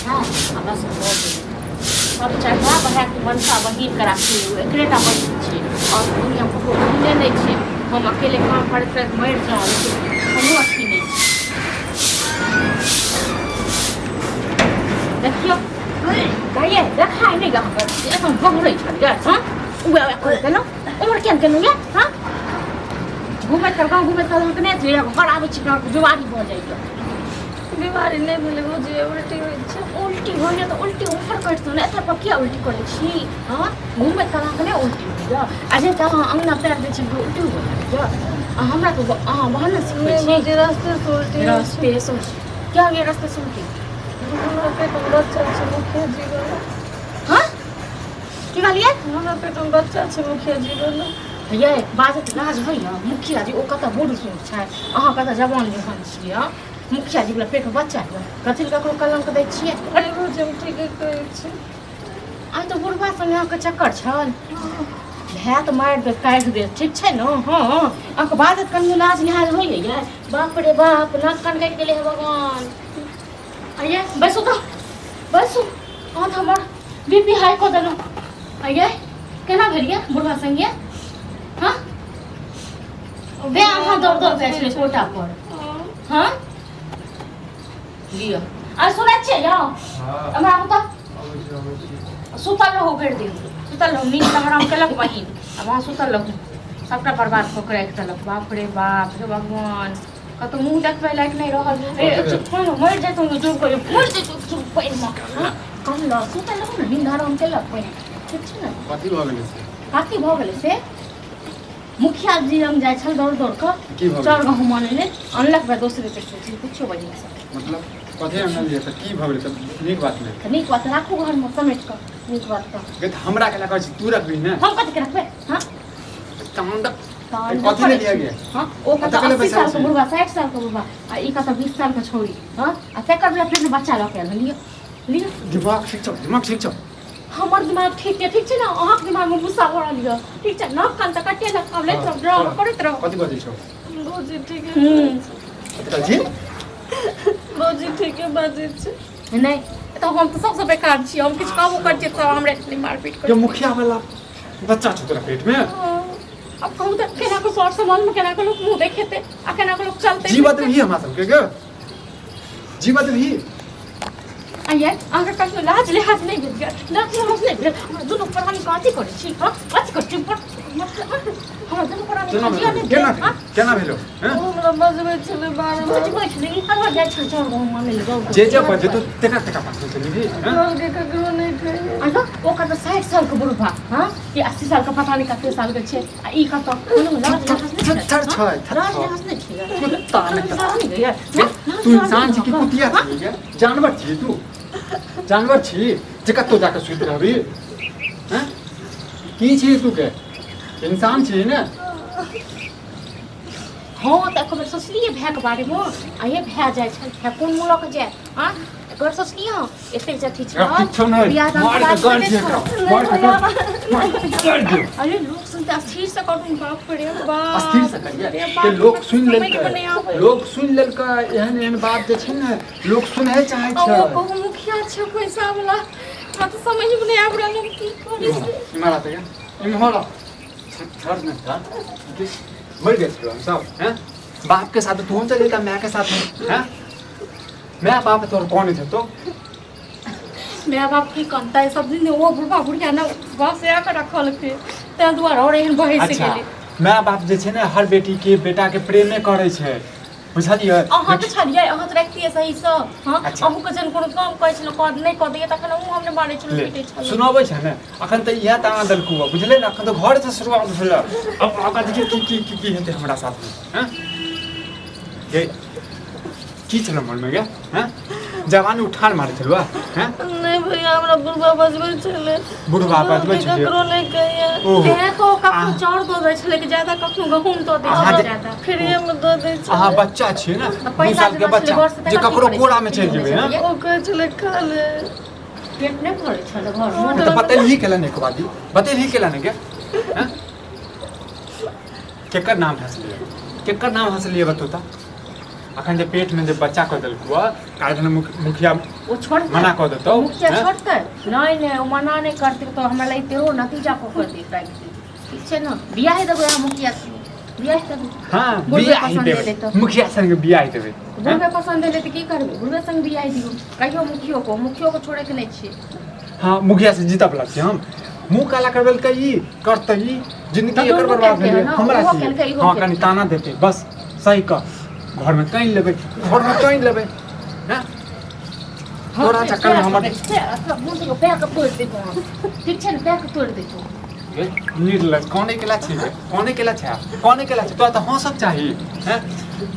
है हमरा सब हो गेल सब चढ़ा बहा के मनसा बहिन करा के एकरेटा बहिन छै और दुनिया को भूले नहीं छै हम अकेले काम करते करते मर जाऊँ लेकिन हमहूँ अथी नहीं देखियो ये देखाई नहीं गया एकदम भगरै छ हाँ उए करते ना उमर केन केन ये हाँ घूमे कर गाँव घूमे कर नहीं थे घर आबे छी बीमारी भ जाइए बीमारी नहीं भेले बुझिए उल्टी होइ छै उल्टी होने तो उल्टी ऊपर करते ना एत पर क्या उल्टी करे छी हाँ घूमे कर के उल्टी हो अजे त अंगना पैर दे छी उल्टी हो हमरा तो बहाना सीखे छी जे रास्ते से उल्टी रास्ते से क्या ये रास्ते से उल्टी हमरा पेट में बच्चा छै मुखिया जी वाला हाँ की कहलिए हमरा पेट में बच्चा छै मुखिया जी वाला ये बात लाज होइए मुखिया जी ओ कत बूढ़ सूढ़ छै अहाँ कत जवान जहान छियै मुखिया जी वाला पेट में बच्चा है कथी ककरो कलंक दै छियै अरे रोज हम ठीक कहै छी आइ तो बुढ़वा संगे अहाँके चक्कर छल भात मारि दे काटि दे ठीक छै ने हाँ अहाँके बात कनि लाज लिहाज होइए ये बाप रे बाप नाक कान कटि गेलै हे भगवान आइए बैसू तऽ बैसू अहाँ तऽ हमर बीपी हाई कऽ देलहुँ आइए केना भेलिए बुढ़वा संगे हाँ बे अहाँ दौड़ दौड़ जाइ छलै कोटा पर हाँ लिअ आ सुनै छियै यौ हमरा बता सुतल रहू भरि दिन सुतल रहू नींद आराम केलक बहिन अब वहाँ सुतल रहू सबटा बर्बाद कऽ के राखि देलक बाप रे भगवान कतौ मुँह देखबै लायक नहीं रहल मरि जैतौ जोर करियौ मरि जैतौ चुप पानिमे कहलक सुतल रहू ने नींद आराम केलक पहिने ठीक छै ने कथी भऽ गेलै से मुखिया जी हम जाइ छल दौड़ दौड़ कऽ चाउर गहूँ मानै ले अनलक बा दोसरे पेट कुछो बजै मतलब कथी अनल जे त की भऽ गेलै त नीक बात नहि नीक बात राखू घर में समेट कऽ नीक बात कऽ त हमरा केला कहै छी तू रखबी ने हम कथी के रखबै हां कांड कथी ने दिया गया हां ओ कत 80 साल के बुढ़वा 60 साल के बुढ़वा आ ई कत 20 साल के छोरी हां आ तेकर बेला पेट में बच्चा लऽ के लियो लियो दिमाग ठीक छ हमर दिमाग ठीक छै ना अहाँके दिमाग में गुस्सा भरल लियो ठीक छै नाक कान त कटे लग अब लेत रहो करैत रहो कथी बजै छौ रोजी ठीक है कथी रोजी ठीक है बाजै छै नहीं तो हम तो सबसे बेकार छी हम किछु काबू करते सब हमरे इतनी मारपीट कर जो मुखिया वाला बच्चा छ तोरा पेट में अब कहूँ तो केना को सर संभाल में केना को लोग मुंह देखेते आ केना को लोग चलते जीवा तो ही हमरा सबके गे जीवा तो ही आइए अहाँके कखनो लाज लिहाज नहीं भेल लाज लिहाज नहीं भेल हमरा दुनू प्राणी कथी करै छी हाँ कथी करै छी हमरा दुनू प्राणी केना भेलो हैं हमरा बजबै छलै बार बार बजबै छलै ई करवा जाइ छल चाउर गहूँ मानै ले जे बजे तो तेका बात चली भी हैं घर के ककरो नहीं कहिए आइयो ओ कत 60 साल के बुढ़वा हाँ ये 80 साल का पता नहीं कते साल के छै आ ई कत कोनो लाज लिहाज नहीं छै कुत्ता नहीं तू इंसान छी कि कुतिया छी गे जानवर छी तू जानवर छी जे कतौ जाके सुति रहबी हैं की छी तू के इंसान छी ने हाँ तो एक बार सोचलिए भै के बारे में आ ये भै जाए छल भै कोन मुँह लऽ के जाए हाँ एक बार सोचलिए एतेक जथी छल बियाह अरे लोग सुनते अस्थिर से करू बाप रे बाप अस्थिर से करिए के लोग सुन लेलका एहन बात जे छै ने लोग सुनै चाहै छै ओ कहू मुखिया छै पैसा वाला हमरा तो समझ में नहीं आब रहल की करी इमारा त इमहरा छर में था मर गए हम सब हैं बाप के साथ तू चल जाता मैं के साथ हैं मैं बाप तोर कौन थे तो मेरा बाप की कंता है सब दिन वो बुढ़वा बुढ़िया ना बस से आकर रखल के ते दुआर और एहन बहे से गेले मैं बाप जे छै ने हर बेटी के बेटा के प्रेमे करे छै बुझलियै अहाँ तो छलियै अहाँ तो रखतियै सही से हां अहू के जन कोनो काम कहै छल कद नहीं क दिए तखन हम हमने मारे छल पीटे छल सुनाबै छै ने अखन त इहा ता दलकू बुझले ने अखन त घर से शुरुआत भेल अब आगा देखिए की हेतै हमरा साथ में हैं ये की छल मन में गे हैं जवान उठान मारे छलवा हैं नहीं भैया हमरा बुढ़वा बजबै छलै बुढ़वा बजबै छलै ककरो नहीं कहिए ए तो कखनो चाउर दो दै छलै कि ज्यादा कखनो गहूम दो दै छलै ज्यादा फ्रीए में दऽ दै छै अहाँ बच्चा छियै ने 2 साल के बच्चा जे ककरो कोरा में चलि जेबै हैं ओ कहै छलै खा ले पेट नहीं भरै छल घर में तो बतेलही केला ने को बादी बतेलही केला ने गे हैं केकर नाम हंसलिए केकर नाम हंसलिए बतोता अखन जे पेट में जे बच्चा क देलकू काहे धन मुखिया वो छोड़ मना कर देतो मुखिया छोड़ते नहीं नहीं वो मना नहीं करते तो हमरा लई तेरो नतीजा को कर दे ठीक छै ना बियाह देबे हम मुखिया से बियाह देबे हां बुढ़वे बियाह पसंद देबे दे तो मुखिया संग बियाह देबे बुढ़वे पसंद दे त की करबे बुढ़वे संग बियाह दियो कहियो मुखियो को छोड़े के नहीं छी हां मुखिया से जीता बला छी हम मुंह काला करबल के ई करते ई जिंदगी एकर बर्बाद भेल हमरा से हां कनी ताना देते बस सही का घर में कहीं लेबे हैं तोरा चक्कर में हमर मुंह को पैक तोड़ दे ठीक छै ना पैक तोड़ दे निर्लज कोने केला छै कोने केला छै तो त हंसक चाही हैं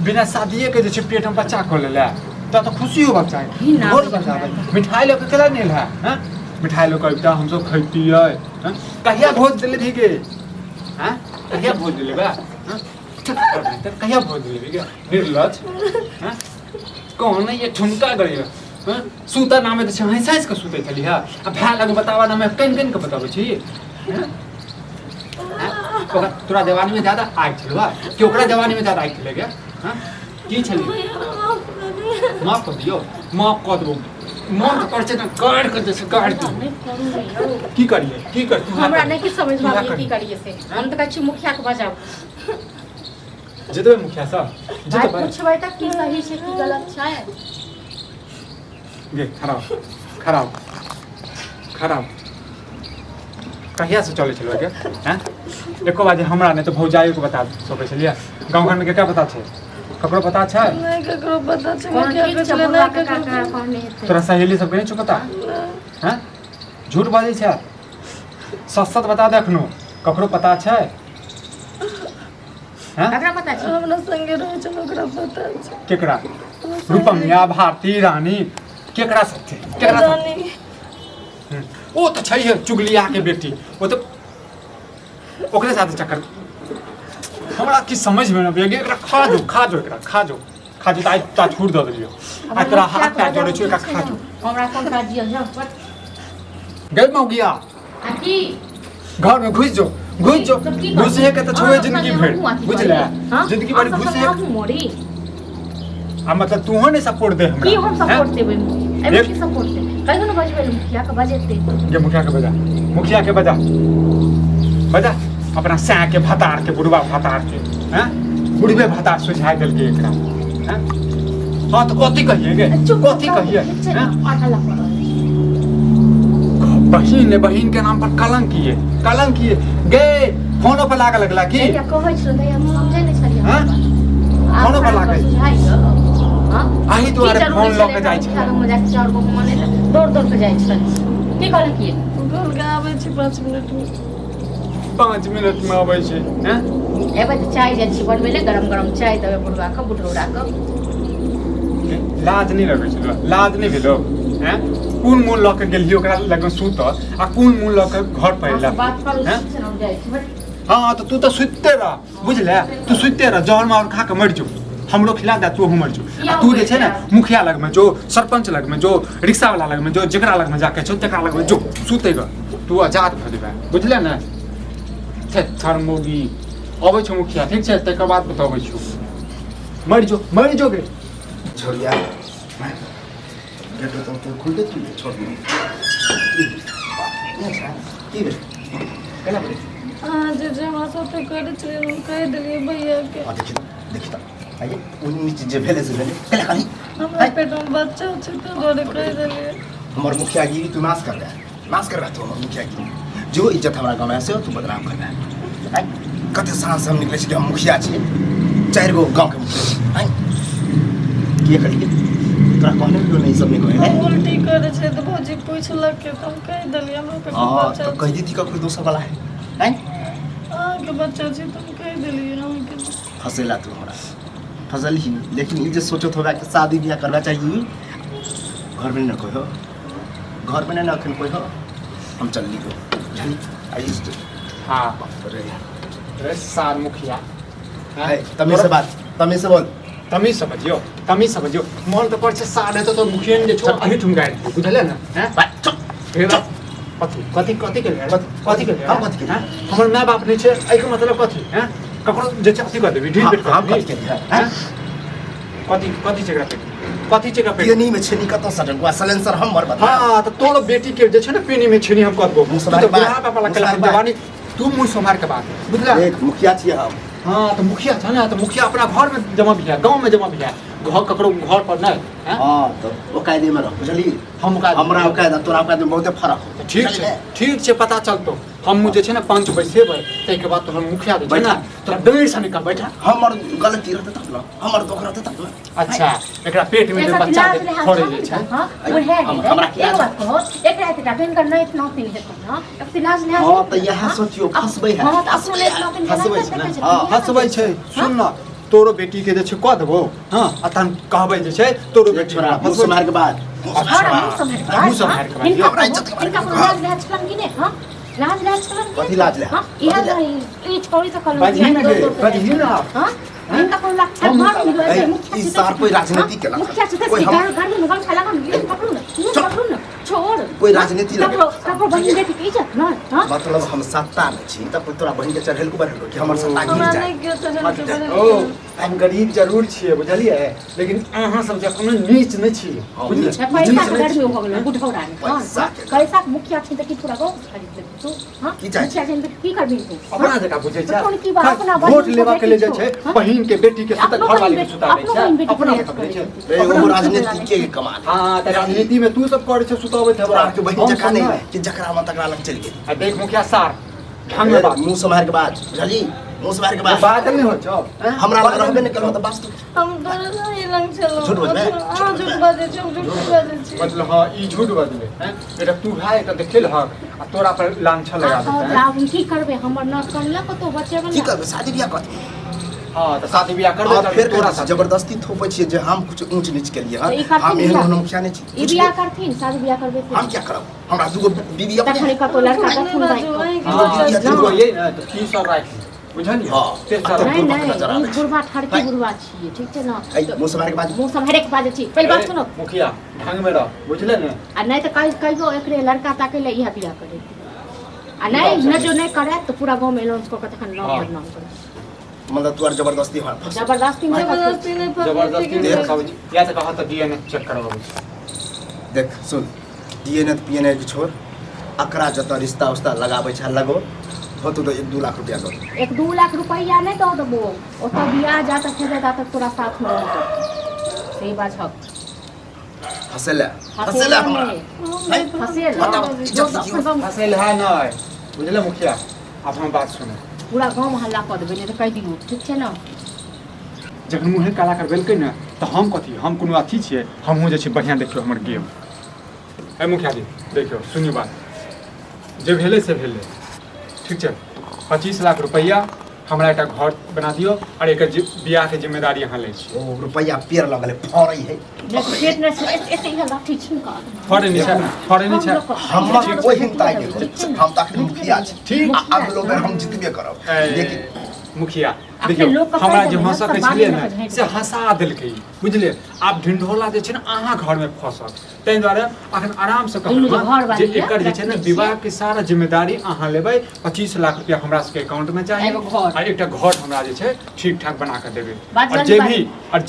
बिना शादीए के जे छै पेट में बच्चा को लेला तो खुशी होबक चाही ढोल बजाबे मिठाई लेके केला नहीं है हैं मिठाई लो कविता हम सब खैती है हैं कहिया भोज देले भी गे हैं कहिया भोज देले बा हैं कहिया भोज देले गे निर्लज हैं कौन ये ठुमका गरे हैं सूता नामे त छै हंसाइस के सूते चली है अब भा लग बतावा नामे कन के बताबै छी हैं ओकरा तोरा जवानी में ज्यादा आग छलवा कि ओकरा जवानी में ज्यादा आग छले गे हैं की छली माफ कर दियो माफ कर दो मन तो करछे न काट कर जैसे काट दो की कर तू हमरा नहीं की समझ में आवे की करिए से हम तो कहछी मुखिया के बजाओ जितबे मुखिया साहब जितबे पूछबै त की सही छै की गलत छै गे खराब कहिया से चले छलो के हैं एको बाजे हमरा ने तो भौजाई को बता सकै छलिया गांव घर में क्या पता छै ककरो पता छै नहीं ककरो पता छै मुखिया के चले नहीं ककरो तोरा सहेली सब के नहीं पता हैं झूठ बाजै छै सच बता दे एखनो ककरो पता छै हैं ककरा पता छै हमरा संगे रहै छै ओकरा पता छै केकरा रूपमिया भारती रानी केकरा सब थे केकरा रानी ओ तो छै चुगलिया के बेटी वो तो ओकरे साथ चक्कर हमरा की समझ में न आबे एकरा खा जो त आइ ता छूट द दियो आ तोरा हाथ पैर जोड़े छै का खा जो हमरा कोन काज दियो जा गई मौगिया आकी घर में घुस जो घुसे के त छोए जिंदगी भर बुझले जिंदगी भर घुसे मोरी आ मतलब तू हो ने सपोर्ट दे हमरा की हम सपोर्ट देबै एमे की सपोर्ट दे कहियो न बजबै मुखिया के बजेते के मुखिया के बजा अपना सै के भतार के बुढ़वा भतार के हैं बुढ़वे भतार सुझाय देल के एकरा हैं हां तो कथि कहिए गे कथि कहिए हैं बहिन के नाम पर कलंक किए गे फोनो पर लागल लगला की क्या कहै छ दै हम समझै नै छलिए हैं फोनो पर लागल हां आही दुआरे फोन ल के जाय छै मजाक चार गो मने दौड़ के जाय छै की कहल की घर के आबै छी 5 मिनट में 5 मिनट में आबै छै हैं एबे त चाय जे छी बनबे ले गरम चाय देबे बुढ़वा के बुढ़ौरा के लाज नहीं लगे छै लाज नहीं भेलो हैं कोन मूल ल के गेलियो ओकरा लग सुत आ कोन मूल ल के घर पर एला बात पर हम जाय छी हां तो तू तो सुतते रह बुझले तू सुतते रह जहर मार खा के मर जो हमरो खिला दे तू मर जो तू जे छै ना मुखिया लग में जो सरपंच लग में जो रिक्शा वाला लग में जो जेकरा लग में जाके छो तेकरा लग में जो सुते ग तू आजाद भ जेबे बुझले ना छे थर्मोगी अबै छ मुखिया ठीक छै तकर बाद बताबै छु मर जो गे छोड़िया गेट तो खुल दे तू छोड़ दे की बे केना बे जे हमरा साथे करे छले हम कह देलिए भैया के देखि त आइए उन्हीं चीज भेले से भेले केना करी हमरा पेट में बच्चा छै तो डरे कह देलिए हमर मुखियागिरी तू नाश कर रहा तू हमर मुखियागिरी जो इज्जत हमरा गांव में से तू बदनाम कर रहा है कते सांस हम निकले छी हम मुखिया छी 4 गो गांव के मुखिया हैं की करिए तोरा कहने क्यों नहीं सब नहीं कहे उल्टी करे छै तो भौजी पूछलक के हम कह देलिए हमरा पेट में हां बच्चा तो कह दी थी कोई दोसर वाला है के बच्चा छै तुम कह देलिए हम के फसेला तू हमरा फसल ही लेकिन ये जो सोचो थोड़ा कि शादी ब्याह करना चाहिए घर में न कोई अखन कोई हो हम चल ली को आई हां रे सार मुखिया तमीज से बात तमीज से बोल तमीज समझियो मन तो पर साढ़े तो मुखिया ने छोड़ अही ठुम गाय बुझले ना हैं फेर कथी के हमर माय बाप नहीं छे एके मतलब कथी हैं ककरो जे अथी कर देबी ढील पेट कर देबी हैं कथी छै एकरा पेट कथी छै एकरा पेट पेनी में छेनी कतौ सटल गुआ सलेंसर हमर बता हाँ तो तोरो बेटी के जे छै ने पेनी में छेनी हम कतबो मुँह तो सम्हारि बुढ़ा बात, पापा मुँह लग सम्हारि जवानी तू मुंह संभार के बात बुझला एक मुखिया छिए हम हाँ तो मुखिया छै ना तो मुखिया अपना घर में जमा भी है गांव में जमा भी है घर ककरो घर पर नहीं हैं हां तो ओ कायदे में रह बुझली हम का हमरा ओ कायदा तोरा कायदा में बहुते फर्क हो ठीक छै पता चलतो हम जे छै ना 5 बैसेबै तै के बाद तो हम मुखिया जे छै ना तोरा बेर से निकल बैठा हमर गलती रहते तब ना हमर दोख रहते तब ना अच्छा एकरा पेट में जे बच्चा के छोड़े जे छै हां वो है हमरा की एक बात कहो एक रहते का बेन करना इतना दिन है ना अब इलाज नहीं हां तो यह सोचियो फसबै है हां तो अपने इतना दिन फसबै छै ना हां हसबै छै सुन न तोरो बेटी के जे छै क देबो हां अतन कहबै जे छै तोरो बेटी छोरा मुँह मार के बाद मुँह संभार के बाद हमरा इज्जत के इनका लाज लाज चलन की ने हां लाज लाज चलन कथी लाज ले हां यह ई छोड़ी तो कल बजही ना हां इनका को लगता मार मिलो ई सार कोई राजनीति के मुखिया से कोई हम घर में गम छला गम ये पकड़ू ना छोड़ कोई राजनीति लगे कपड़ो बहिन बेटी की इज्जत ना हां मतलब हम सत्ता में छी तब तोरा बहिन के चढ़ेल को बढ़ेल कि हमर सत्ता गिर हमरा जाए नहीं क्यों चढ़ल ओ हम गरीब जरूर छियै बुझलियै लेकिन अहाँ सब जे कोनो नीच नहि छियै बुझलियै पैसा के घर में हो गेल बुढ़ौरा ने पैसा के कैसा मुखिया छी त की पूरा गांव खरीद ले तू हां की चाही? मुखिया छी त की करबी तू अपना जगह बुझै छै कौन की बात अपना वोट लेवा के ले जाइ छै बहिन के बेटी के सुता घर वाली के सुताबै छै अपना जगह बुझै छै ए ओ राजनीति के कमाल हां त राजनीति में तू सब करे छै सुताबै छै तोरा के बहिन जका नहीं कि जकरा मन तकरा लग चल गेल आ देख मुखिया सार ढंग में बात मुंह संभार के बाद बुझली मुंह संभार के बाद बात नहीं हो छौ हमरा लग रहबे नहीं करहो त बस तू हम तो नहीं लंग चलो झूठ बोल रहे? हां झूठ बाजे छी झूठ बाजे छी मतलब हां ई झूठ बजले हैं बेटा तू है त देखेल हक आ तोरा पर लांछन लगा आप देता है जाओ की करबे हमर न करला कतो बच्चे की बना करबे शादी बियाह कर हां त शादी बियाह कर और दे फिर तोरा तोरा साथ जबरदस्ती थोपै छियै जे हम कुछ ऊंच नीच के लिए तो ई हां करथिन हम एहन क्या? हम मुखिया नहीं छी ई बियाह करथिन शादी बियाह करबे हम क्या करब हमरा दुगो बीबी अपने तखनी कतो लड़का नहीं दखुन बाजू भाई नहीं हां तू ये ना तो 300 राख बुझलियै हां तेसर नहीं बुढ़बा नहीं नजर ई आबै छै। बुढ़वा ठड़की बुढ़वा छिए ठीक छै ना ऐ मुंह संभार के बाद मुंह संभारे के बाजे छी पहले बात सुनो मुखिया ढंग में रह बुझले ने आ नहीं तो कहियो एकरे लड़का ताके ले इहा बियाह करे आ नहीं न जो नहीं करे तो पूरा गांव में अनाउंस को तखन नाम हाँ। बदनाम करे मतलब तोर जबरदस्ती हमरा फंस जबरदस्ती नहीं करते जबरदस्ती नहीं जबरदस्ती पकड़ती नहीं देख। खाबै छै या त कहा त डीएनए चेक करबाबै छै देख सुन डीएनए पीएनए के छोड़ अकरा जत रिश्ता उस्ता लगाबै छै लगो हो तो 1-2 लाख रुपया दो 1-2 लाख रुपया नहीं दो देबो ओतऽ बियाह जाता खेले जाता तोरा साथ में रहतो सही बात है हंसेला हंसेला हमरा नहीं हंसेला बताओ, इज्जत से जियो। फसेल है नहीं बुझले मुखिया अब हम बात सुनो पूरा गांव हल्ला कर देबे नहीं तो कह दियो ठीक छै ना जखन मुँहे काला करबेलकै ने तऽ हम कथी हम कोनो अथी छियै हमहूँ जे छै बढ़िआँ देखियौ हमर गेम है मुखिया जी देखियौ सुनियौ बात जे भेलै से भेलै ठीक छै 25 लाख रुपैआ हमरा एकटा घर बना दियौ और एकर बियाह के जिम्मेदारी अहाँ लै छी ओ रुपया पेड़ लगले फरै है पेट में ऐसे ही लाठी छिनका फरे नहीं छै फरे नहीं छै हमर कोई हिंता के हम त आखिर मुखिया छी ठीक। अगलो बेर हम जितबे करब लेकिन मुखिया अपने देखियो लोग का हमरा फायदा जे है, हंसऽ के सब छलियै बात ने में से हंसा देलकै बुझलियै आब ढिंढोला जे छै ने अहाँ घर में फंसत ताहि दुआरे अखन आराम से दुनू जे घर कहलहुँ वाली जे एकर जे छै ने रखने विवाह के सारा जिम्मेदारी अहाँ लेबै 25 लाख रुपया हमरा सबके अकाउंट में चाही एगो घर। आ एकटा घर हमरा जे छै ठीक ठाक बना के देबै बात और वाली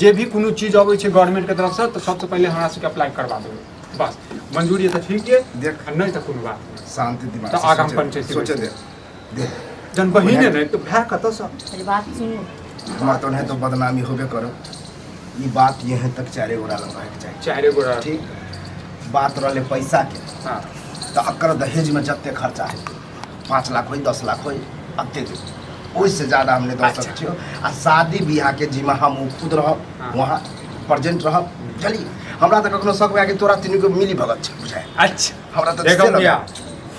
जे भी कोनो चीज अबै छै गवर्नमेंट के तरफ से तो सबसे पहले हमरा सबके अप्लाई करवा देबै बस मंजूरी है तो ठीक है देख। आ नहीं तो कोनो बात नहीं शांति दिमाग तो से आगाम सोचे- पंचायती सोचे बैठक। दे दे जन बहिने नहीं तो भाई कतऽ से मेरी बात सुनो हमार तो नहीं तो बदनामी होबे करो ये बात यहाँ तक 4 गोरा लग रहे के चाहिए चाहे गोरा ठीक बात रहले पैसा के हाँ तो अकर दहेज में जते खर्चा है 5 लाख होई 10 लाख होई अते दे ओइसे ज्यादा हमने दे अच्छा। सकते हो आ शादी बियाह के जिम्मा हम खुद रहब हाँ। वहाँ प्रेजेंट रहब चली हमरा तो कखनो शक भए कि तोरा तीनू के मिली भगत छै बुझाय अच्छा हमरा तो देखो भैया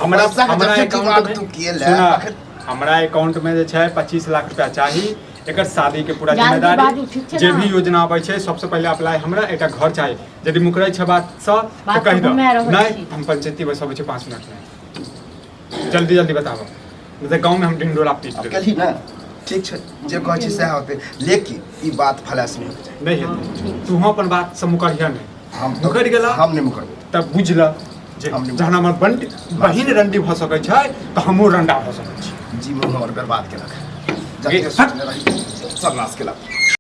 हमरा पैसा के हमरा जते जुगाड़ अकाउंट तू में किए ले सुना आखिर हमरा अकाउंट में जे छै 25 लाख रुपया चाही एकर शादी के पूरा जल्दी बाजू, जिम्मेदारी ठीक छै जे ना? भी योजना आबै छै सबसे पहले अप्लाई हमरा एकटा घर चाही यदि मुकरै छै बात सँ तो बात कहि तो दो घुमाए रहल नहीं छी। हम पंचायती बैसबै छै 5 मिनट में जल्दी जल्दी बताबो नहीं तो गांव में हम ढिंडोरा पीट अब देबै कही ना ठीक छै जे कहै छी सएह होते लेकिन ई बात फलास नहीं होते नहीं हेतै तू अपन बात से मुकरिया नहीं हम मुकरि गेला हम नहीं मुकरबे तब बुझल जे हम नहीं जहन हमर बहिन रंडी भऽ सकै छै तऽ हमहूँ रंडा भऽ सकै छी जी मुँह हमर बर्बाद केलक ये जते सोचने रही सर्वनाश केलक